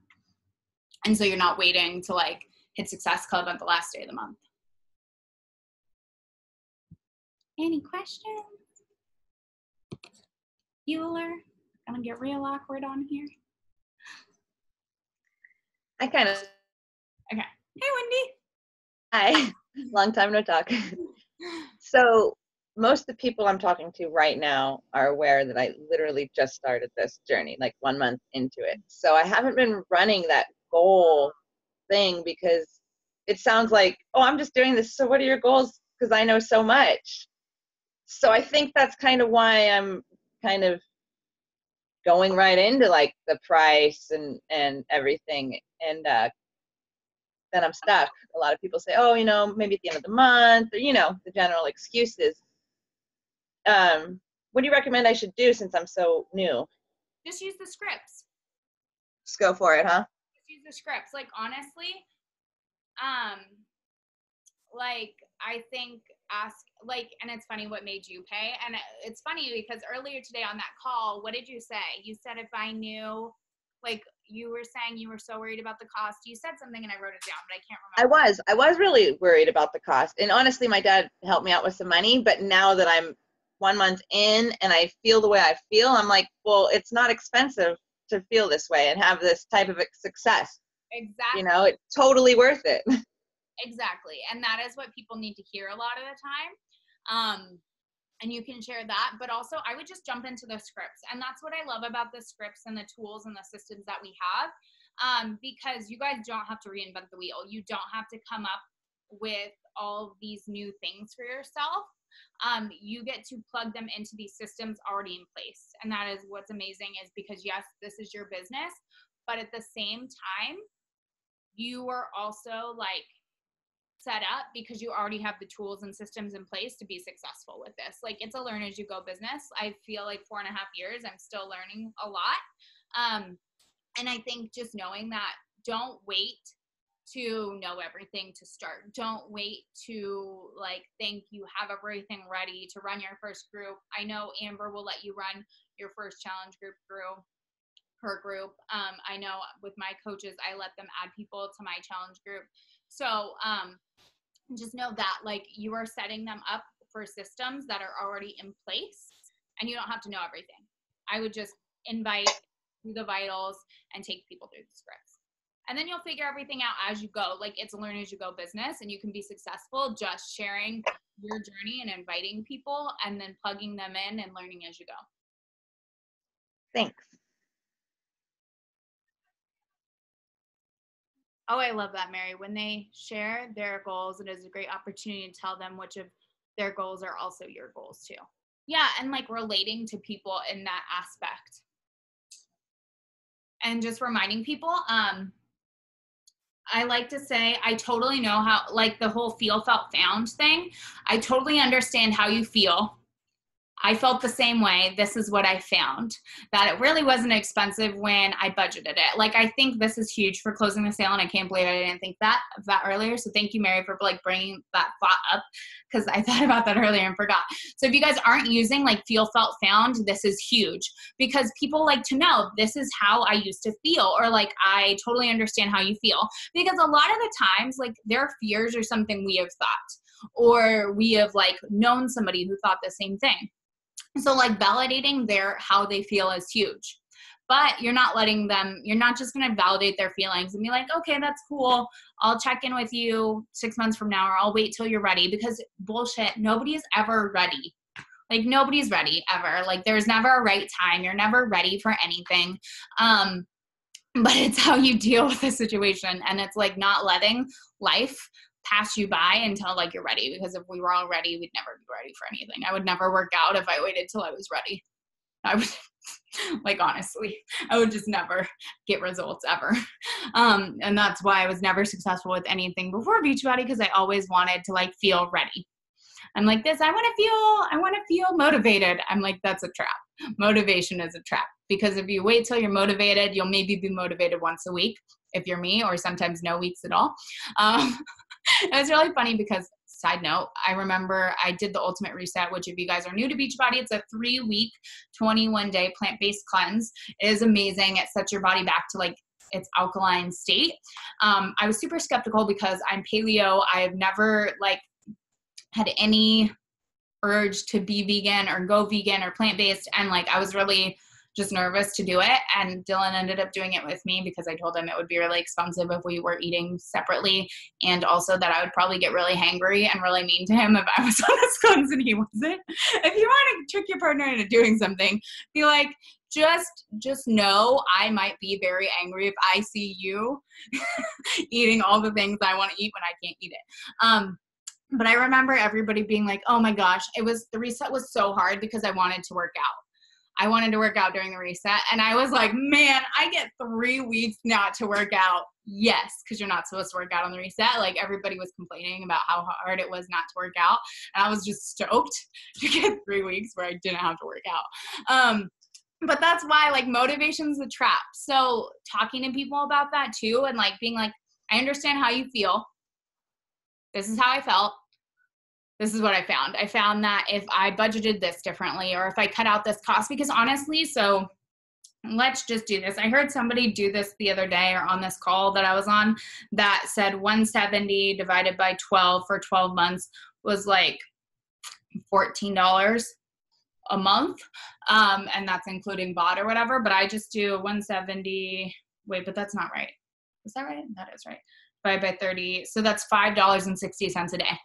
And so you're not waiting to like hit Success Club at the last day of the month. Any questions? Bueller, gonna get real awkward on here. I kind of. Okay. Hey, Wendy. Hi. Long time no talk. So most of the people I'm talking to right now are aware that I literally just started this journey, like 1 month into it. So I haven't been running that goal thing, because it sounds like, oh, I'm just doing this. So what are your goals? Because I know so much. So I think that's kind of why I'm kind of going right into like the price and everything. And then I'm stuck. A lot of people say, oh, maybe at the end of the month, or, the general excuses. What do you recommend I should do since I'm so new? Just use the scripts. Just go for it, huh? Just use the scripts. Like, honestly, like, I think and it's funny what made you pay. And it's funny because earlier today on that call, what did you say? You said, if I knew, like, you were saying you were so worried about the cost. You said something and I wrote it down, but I can't remember. I was really worried about the cost. And honestly, my dad helped me out with some money, but now that I'm 1 month in and I feel the way I feel, I'm like, well, it's not expensive to feel this way and have this type of success. Exactly. It's totally worth it. Exactly. And that is what people need to hear a lot of the time. And you can share that, but also I would just jump into the scripts. And that's what I love about the scripts and the tools and the systems that we have. Because you guys don't have to reinvent the wheel. You don't have to come up with all these new things for yourself. You get to plug them into these systems already in place. And that is what's amazing, is because yes, this is your business, but at the same time, you are also like set up because you already have the tools and systems in place to be successful with this. Like, it's a learn as you go business. I feel like 4.5 years, I'm still learning a lot. And I think just knowing that, don't wait to know everything to start. Don't wait to like think you have everything ready to run your first group. I know Amber will let you run your first challenge group through her group. I know with my coaches, I let them add people to my challenge group. So just know that like you are setting them up for systems that are already in place, and you don't have to know everything. I would just invite through the vitals and take people through the scripts. And then you'll figure everything out as you go. Like it's a learn as you go business, and you can be successful just sharing your journey and inviting people and then plugging them in and learning as you go. Thanks. Oh, I love that, Mary. When they share their goals, it is a great opportunity to tell them which of their goals are also your goals too. Yeah, and like relating to people in that aspect. And just reminding people, I like to say, I totally know how, like the whole feel, felt, found thing. I totally understand how you feel. I felt the same way. This is what I found, that it really wasn't expensive when I budgeted it. Like, I think this is huge for closing the sale, and I can't believe I didn't think that earlier. So thank you, Mary, for like bringing that thought up, because I thought about that earlier and forgot. So if you guys aren't using like feel, felt, found, this is huge, because people like to know this is how I used to feel, or like I totally understand how you feel, because a lot of the times like their fears are something we have thought, or we have like known somebody who thought the same thing. So like validating how they feel is huge, but you're not just going to validate their feelings and be like, okay, that's cool. I'll check in with you 6 months from now, or I'll wait till you're ready, because bullshit. Nobody is ever ready. Like nobody's ready ever. Like there's never a right time. You're never ready for anything. But it's how you deal with the situation. And it's like not letting life pass you by until like you're ready, because if we were all ready, we'd never be ready for anything. I would never work out if I waited till I was ready. I would like, honestly, I would just never get results ever. And that's why I was never successful with anything before Beachbody, because I always wanted to like feel ready. I'm like this, I want to feel motivated. I'm like, that's a trap. Motivation is a trap, because if you wait till you're motivated, you'll maybe be motivated once a week if you're me, or sometimes no weeks at all. It was really funny because, side note, I remember I did the Ultimate Reset, which if you guys are new to Beachbody, it's a 3-week, 21-day plant-based cleanse. It is amazing. It sets your body back to like its alkaline state. I was super skeptical because I'm paleo. I have never like had any urge to be vegan or go vegan or plant-based. And like, I was really just nervous to do it. And Dylan ended up doing it with me, because I told him it would be really expensive if we were eating separately. And also that I would probably get really hangry and really mean to him if I was on this cleanse and he wasn't. If you want to trick your partner into doing something, be like, just know I might be very angry if I see you eating all the things I want to eat when I can't eat it. But I remember everybody being like, oh my gosh, the reset was so hard because I wanted to work out. I wanted to work out during the reset. And I was like, man, I get 3 weeks not to work out. Yes, because you're not supposed to work out on the reset. Like everybody was complaining about how hard it was not to work out. And I was just stoked to get 3 weeks where I didn't have to work out. But that's why like motivation's a trap. So talking to people about that too, and like being like, I understand how you feel. This is how I felt. This is what I found. I found that if I budgeted this differently, or if I cut out this cost, because honestly, so let's just do this. I heard somebody do this the other day, or on this call that I was on, that said 170 divided by 12 for 12 months was like $14 a month. And that's including bot or whatever, but I just do 170. Wait, but that's not right. Is that right? That is right. Divided by 30. So that's $5.60 a day.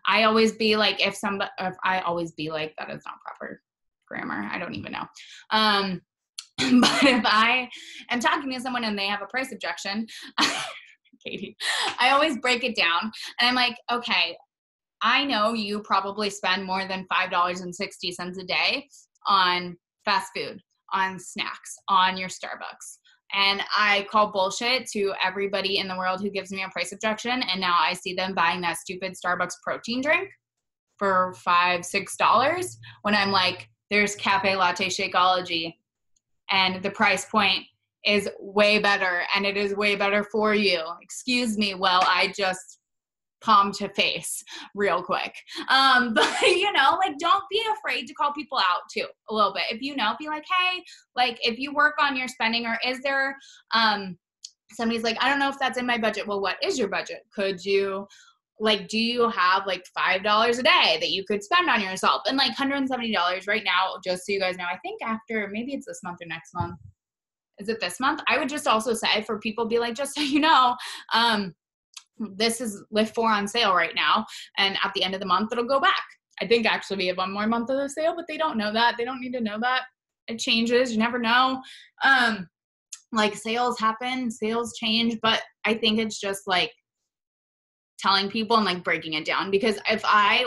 I always be like, that is not proper grammar. I don't even know. But if I am talking to someone and they have a price objection, Katie, I always break it down. And I'm like, okay, I know you probably spend more than $5.60 a day on fast food, on snacks, on your Starbucks. And I call bullshit to everybody in the world who gives me a price objection. And now I see them buying that stupid Starbucks protein drink for $5, $6 when I'm like, there's Cafe Latte Shakeology. And the price point is way better, and it is way better for you. Excuse me while I just palm to face real quick. But you know, like, don't be afraid to call people out too a little bit. If you know, be like, hey, like, if you work on your spending, or is there, somebody's like, I don't know if that's in my budget. Well, what is your budget? Could you, like, do you have like $5 a day that you could spend on yourself? And like $170 right now, just so you guys know, I think after, maybe it's this month or next month. Is it this month? I would just also say for people, be like, just so you know, this is Lift 4 on sale right now. And at the end of the month, it'll go back. I think actually we have one more month of the sale, but they don't know that. They don't need to know that. It changes. You never know. Like, sales happen, sales change, but I think it's just like telling people and like breaking it down. Because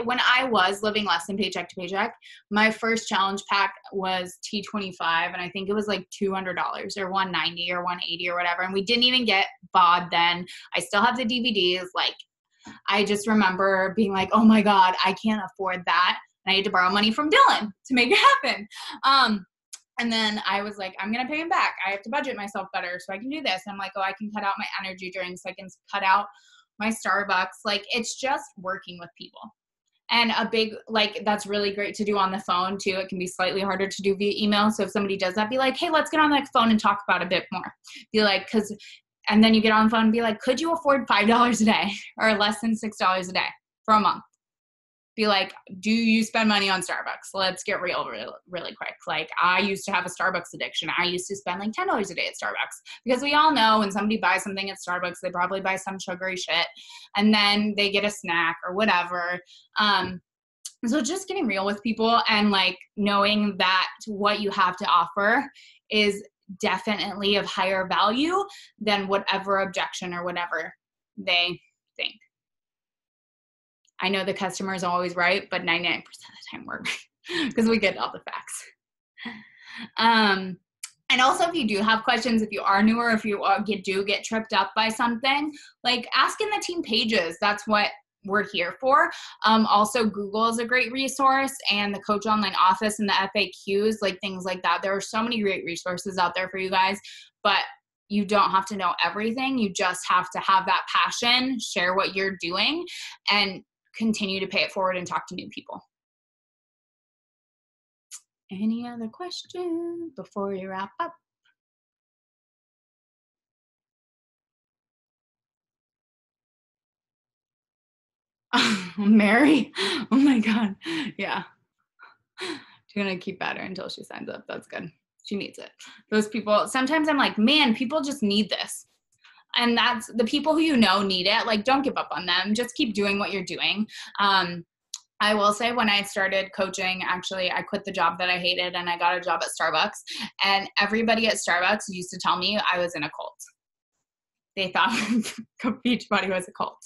when I was living less than paycheck to paycheck, my first challenge pack was T25, and I think it was like $200 or $190 or $180 or whatever. And we didn't even get BOD then. I still have the DVDs. Like, I just remember being like, oh my God, I can't afford that. And I had to borrow money from Dylan to make it happen. And then I was like, I'm going to pay him back. I have to budget myself better so I can do this. And I'm like, oh, I can cut out my energy drinks. I can cut out my Starbucks. Like, it's just working with people. And a big, like, that's really great to do on the phone too. It can be slightly harder to do via email. So if somebody does that, be like, hey, let's get on the phone and talk about it a bit more. Be like, and then you get on the phone and be like, could you afford $5 a day or less than $6 a day for a month? Be like, do you spend money on Starbucks? Let's get real really quick. Like, I used to have a Starbucks addiction. I used to spend like $10 a day at Starbucks, because we all know when somebody buys something at Starbucks, they probably buy some sugary shit and then they get a snack or whatever. So just getting real with people and like knowing that what you have to offer is definitely of higher value than whatever objection or whatever they think. I know the customer is always right, but 99% of the time we're right because we get all the facts. And also, if you do have questions, if you are newer, if you do get tripped up by something, like, ask in the team pages. That's what we're here for. Also, Google is a great resource, and the Coach Online Office and the FAQs, like things like that. There are so many great resources out there for you guys, but you don't have to know everything. You just have to have that passion, share what you're doing, and continue to pay it forward and talk to new people. Any other questions before we wrap up? Mary, oh my God. Yeah. She's going to keep at her until she signs up. That's good. She needs it. Those people, sometimes I'm like, man, people just need this. And that's the people who you know need it. Like, don't give up on them. Just keep doing what you're doing. I will say, when I started coaching, actually, I quit the job that I hated and I got a job at Starbucks. And everybody at Starbucks used to tell me I was in a cult. They thought Beachbody was a cult.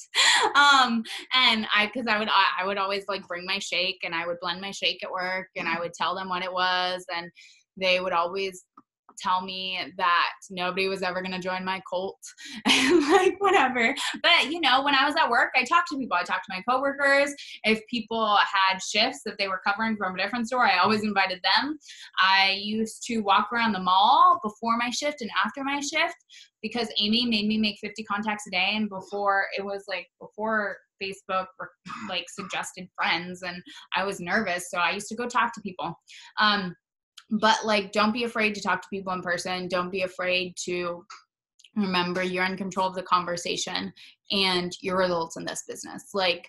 And I would always like bring my shake, and I would blend my shake at work, and I would tell them what it was. And they would always tell me that nobody was ever going to join my cult and like whatever. But you know, when I was at work, I talked to people. I talked to my coworkers. If people had shifts that they were covering from a different store, I always invited them. I used to walk around the mall before my shift and after my shift, because Amy made me make 50 contacts a day. And before Facebook like suggested friends, and I was nervous. So I used to go talk to people. But like, don't be afraid to talk to people in person. Don't be afraid to remember you're in control of the conversation and your results in this business. Like,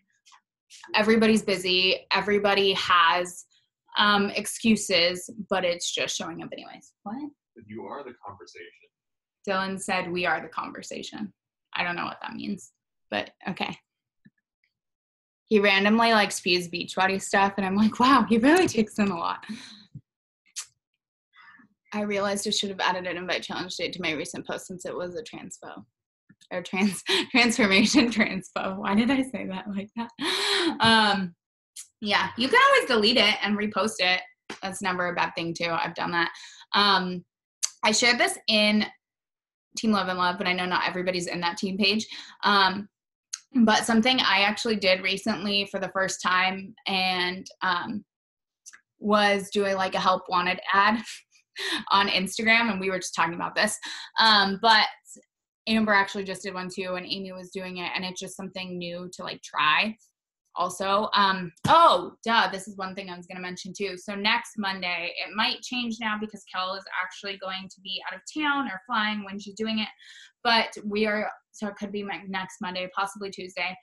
everybody's busy. Everybody has excuses, but it's just showing up anyways. What? You are the conversation. Dylan said we are the conversation. I don't know what that means, but okay. He randomly like spews Beachbody stuff, and I'm like, wow, he really takes in a lot. I realized I should have added an invite challenge date to my recent post, since it was a transpo or transformation transpo. Why did I say that like that? Yeah, you can always delete it and repost it. That's never a bad thing too. I've done that. I shared this in Team Love and Love, but I know not everybody's in that team page. But something I actually did recently for the first time, and was doing like a help wanted ad. on Instagram, and we were just talking about this. But Amber actually just did one too, and Amy was doing it, and it's just something new to like try. Also, this is one thing I was going to mention too. So next Monday, it might change now because Kel is actually going to be out of town or flying when she's doing it, but so it could be next Monday, possibly Tuesday.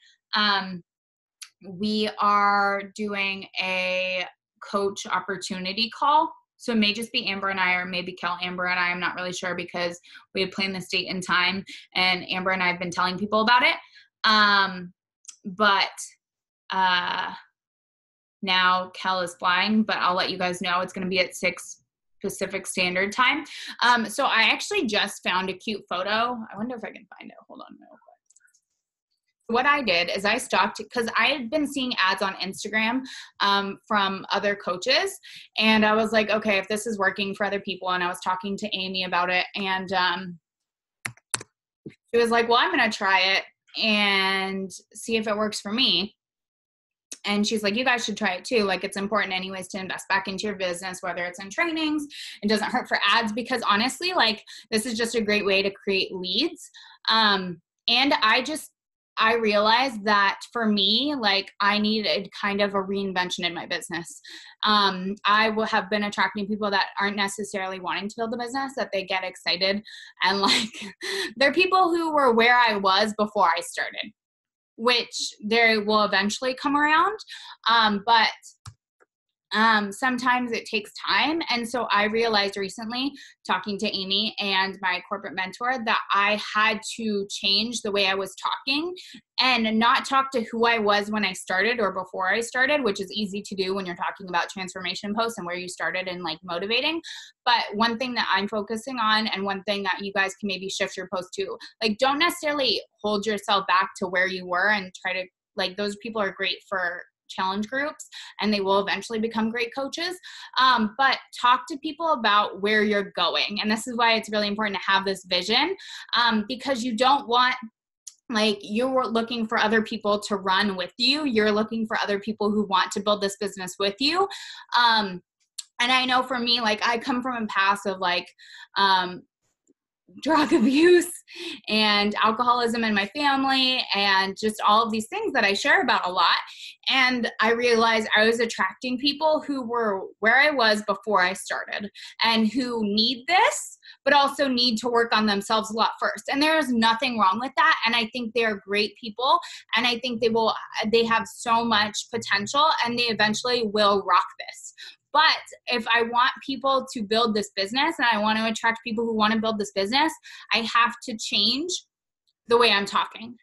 We are doing a coach opportunity call. So it may just be Amber and I, or maybe Kel, Amber and I. I'm not really sure because we had planned this date and time, and Amber and I have been telling people about it. Now Kel is flying, but I'll let you guys know it's going to be at 6 Pacific Standard Time. So I actually just found a cute photo. I wonder if I can find it. Hold on real quick. What I did is I stopped because I had been seeing ads on Instagram from other coaches, and I was like, okay, if this is working for other people, and I was talking to Amy about it, and she was like, well, I'm going to try it and see if it works for me. And she's like, you guys should try it too. Like, it's important anyways to invest back into your business, whether it's in trainings. It doesn't hurt for ads, because honestly, like, this is just a great way to create leads. And I realized that for me, like, I needed kind of a reinvention in my business. I have been attracting people that aren't necessarily wanting to build a business, that they get excited, and like, they're people who were where I was before I started, which they will eventually come around. But sometimes it takes time. And so I realized recently, talking to Amy and my corporate mentor, that I had to change the way I was talking and not talk to who I was when I started or before I started, which is easy to do when you're talking about transformation posts and where you started and like motivating. But one thing that I'm focusing on, and one thing that you guys can maybe shift your post to, like, don't necessarily hold yourself back to where you were and try to, like, those people are great for challenge groups and they will eventually become great coaches. But talk to people about where you're going. And this is why it's really important to have this vision, because you don't want, like, you're looking for other people to run with you. You're looking for other people who want to build this business with you. And I know for me, like, I come from a past of like, drug abuse and alcoholism in my family, and just all of these things that I share about a lot. And I realized I was attracting people who were where I was before I started, and who need this, but also need to work on themselves a lot first. And there is nothing wrong with that. And I think they are great people. And I think they have so much potential, and they eventually will rock this. But if I want people to build this business, and I want to attract people who want to build this business, I have to change the way I'm talking.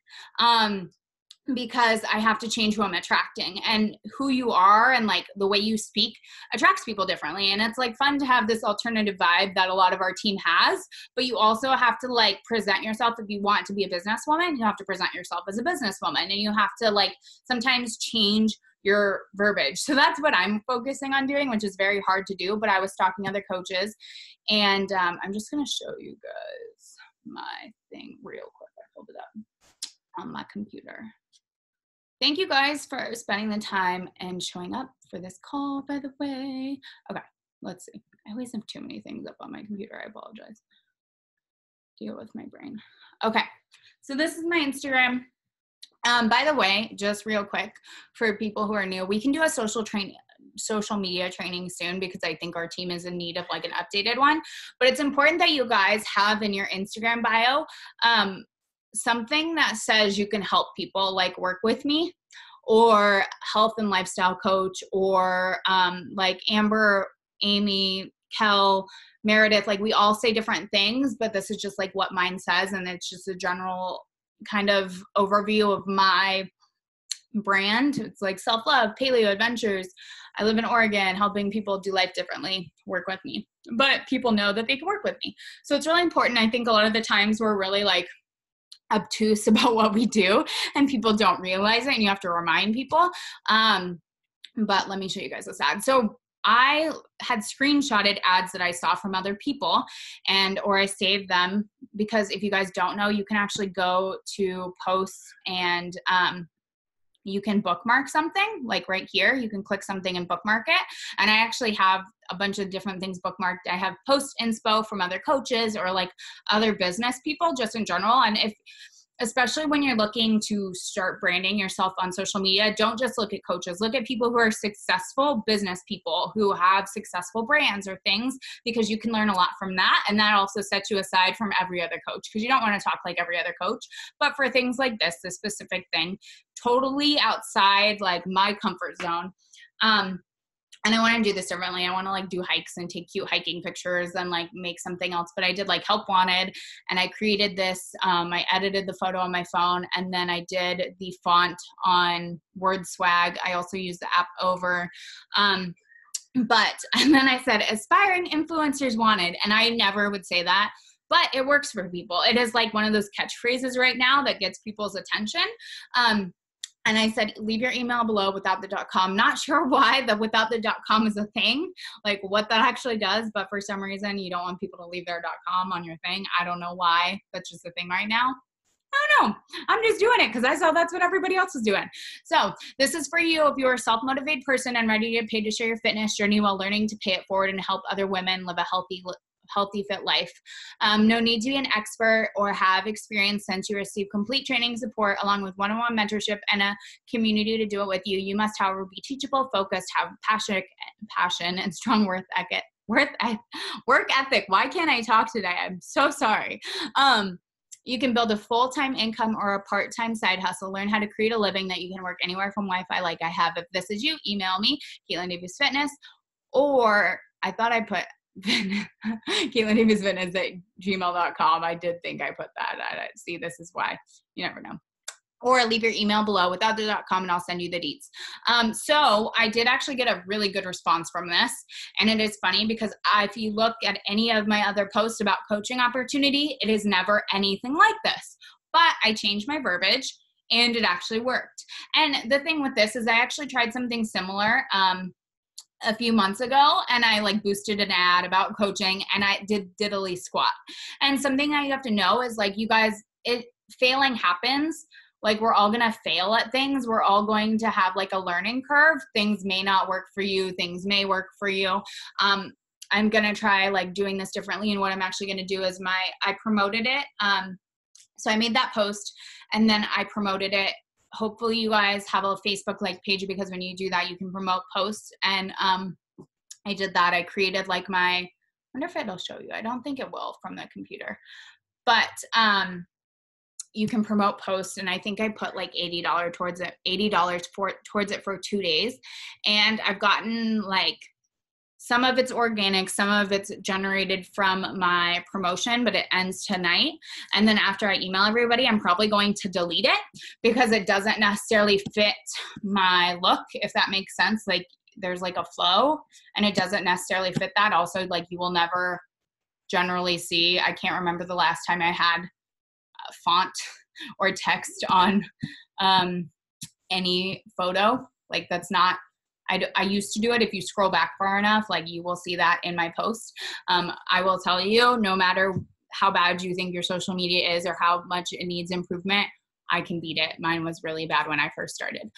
Because I have to change who I'm attracting, and who you are and like the way you speak attracts people differently. And it's like fun to have this alternative vibe that a lot of our team has, but you also have to like present yourself. If you want to be a businesswoman, you have to present yourself as a businesswoman, and you have to like sometimes change your verbiage. So that's what I'm focusing on doing, which is very hard to do. But I was talking to other coaches, and I'm just going to show you guys my thing real quick. I pulled it up on my computer. Thank you guys for spending the time and showing up for this call, by the way. Okay, let's see. I always have too many things up on my computer. I apologize. Deal with my brain. Okay, so this is my Instagram. By the way, just real quick, for people who are new, we can do a social media training soon, because I think our team is in need of like an updated one. But it's important that you guys have in your Instagram bio something that says you can help people, like work with me, or health and lifestyle coach, or like Amber, Amy, Kel, Meredith, like we all say different things, but this is just like what mine says. And it's just a general kind of overview of my brand. It's like self-love, paleo adventures. I live in Oregon, helping people do life differently, work with me. But people know that they can work with me. So it's really important. I think a lot of the times we're really like obtuse about what we do, and people don't realize it, and you have to remind people. But let me show you guys this ad. So I had screenshotted ads that I saw from other people, or I saved them, because if you guys don't know, you can actually go to posts and you can bookmark something, like right here, you can click something and bookmark it. And I actually have a bunch of different things bookmarked. I have post inspo from other coaches or like other business people just in general. And especially when you're looking to start branding yourself on social media, don't just look at coaches. Look at people who are successful business people who have successful brands or things, because you can learn a lot from that. And that also sets you aside from every other coach, because you don't want to talk like every other coach. But for things like this specific thing, totally outside like my comfort zone. And I want to do this differently. I want to like do hikes and take cute hiking pictures and like make something else. But I did like Help Wanted, and I created this. I edited the photo on my phone, and then I did the font on WordSwag. I also used the app Over. And then I said, aspiring influencers wanted. And I never would say that, but it works for people. It is like one of those catchphrases right now that gets people's attention. And I said, leave your email below without the .com. Not sure why the without the .com is a thing, like what that actually does. But for some reason, you don't want people to leave their .com on your thing. I don't know why. That's just a thing right now. I don't know. I'm just doing it because I saw that's what everybody else was doing. So this is for you if you're a self-motivated person and ready to get paid to share your fitness journey while learning to pay it forward and help other women live a healthy, fit life. No need to be an expert or have experience. Since you receive complete training support along with one-on-one mentorship and a community to do it with you. You must, however, be teachable, focused, have passion, and strong work ethic. Why can't I talk today? I'm so sorry. You can build a full-time income or a part-time side hustle. Learn how to create a living that you can work anywhere from Wi-Fi like I have. If this is you, email me, Caitlin Davis Fitness, or I thought I put Caitlin Davis Fitness at gmail.com. I did think I put that. See, this is why. You never know. Or leave your email below without the .com and I'll send you the deets. So I did actually get a really good response from this. And it is funny because if you look at any of my other posts about coaching opportunity, it is never anything like this. But I changed my verbiage and it actually worked. And the thing with this is I actually tried something similar a few months ago, and I like boosted an ad about coaching, and I did diddly squat. And something that you have to know is like, you guys, failing happens. Like we're all going to fail at things. We're all going to have like a learning curve. Things may not work for you. Things may work for you. I'm going to try like doing this differently. And what I'm actually going to do is I promoted it. So I made that post and then I promoted it. Hopefully you guys have a Facebook like page, because when you do that, you can promote posts. And I did that. I created like I wonder if it'll show you. I don't think it will from the computer, but you can promote posts. And I think I put like $80 towards it for 2 days. And I've gotten like, some of it's organic, some of it's generated from my promotion, but it ends tonight. And then after I email everybody, I'm probably going to delete it because it doesn't necessarily fit my look, if that makes sense. Like there's like a flow and it doesn't necessarily fit that. Also, like you will never generally see, I can't remember the last time I had a font or text on any photo. Like that's not, I used to do it. If you scroll back far enough, like you will see that in my post. I will tell you, no matter how bad you think your social media is or how much it needs improvement, I can beat it. Mine was really bad when I first started.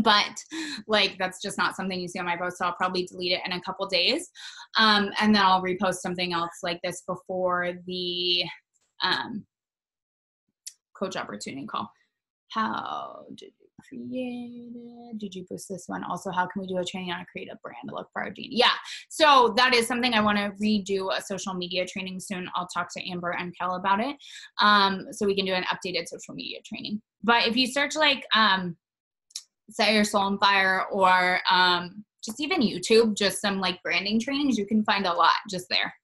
But like, that's just not something you see on my post. So I'll probably delete it in a couple days. And then I'll repost something else like this before the coach opportunity call. How did you create it? Did you post this one? Also, how can we do a training on a creative brand to look for our gene? Yeah. So that is something I want to redo, a social media training soon. I'll talk to Amber and Kel about it. So we can do an updated social media training. But if you search like, Set Your Soul on Fire or just even YouTube, just some like branding trainings, you can find a lot just there.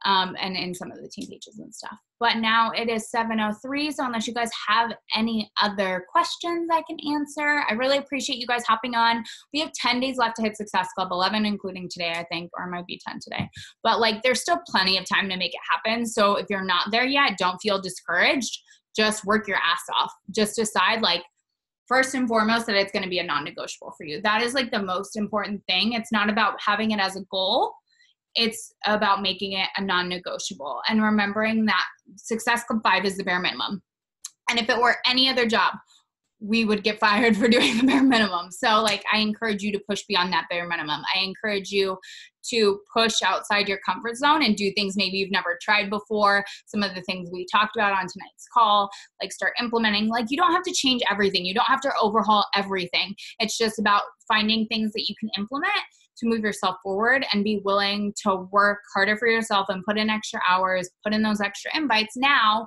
And in some of the team pages and stuff. But now it is 7:03, so unless you guys have any other questions I can answer, I really appreciate you guys hopping on. We have 10 days left to hit Success Club, 11 including today, I think, or it might be 10 today. But like, there's still plenty of time to make it happen. So if you're not there yet, don't feel discouraged. Just work your ass off. Just decide, like, first and foremost, that it's going to be a non-negotiable for you. That is like the most important thing. It's not about having it as a goal. It's about making it a non-negotiable and remembering that Success Club 5 is the bare minimum. And if it were any other job, we would get fired for doing the bare minimum. So like, I encourage you to push beyond that bare minimum. I encourage you to push outside your comfort zone and do things maybe you've never tried before. Some of the things we talked about on tonight's call, like start implementing. Like, you don't have to change everything. You don't have to overhaul everything. It's just about finding things that you can implement to move yourself forward, and be willing to work harder for yourself and put in extra hours, put in those extra invites now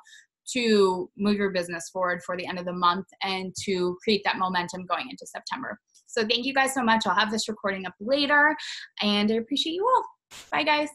to move your business forward for the end of the month and to create that momentum going into September. So thank you guys so much. I'll have this recording up later, and I appreciate you all. Bye, guys.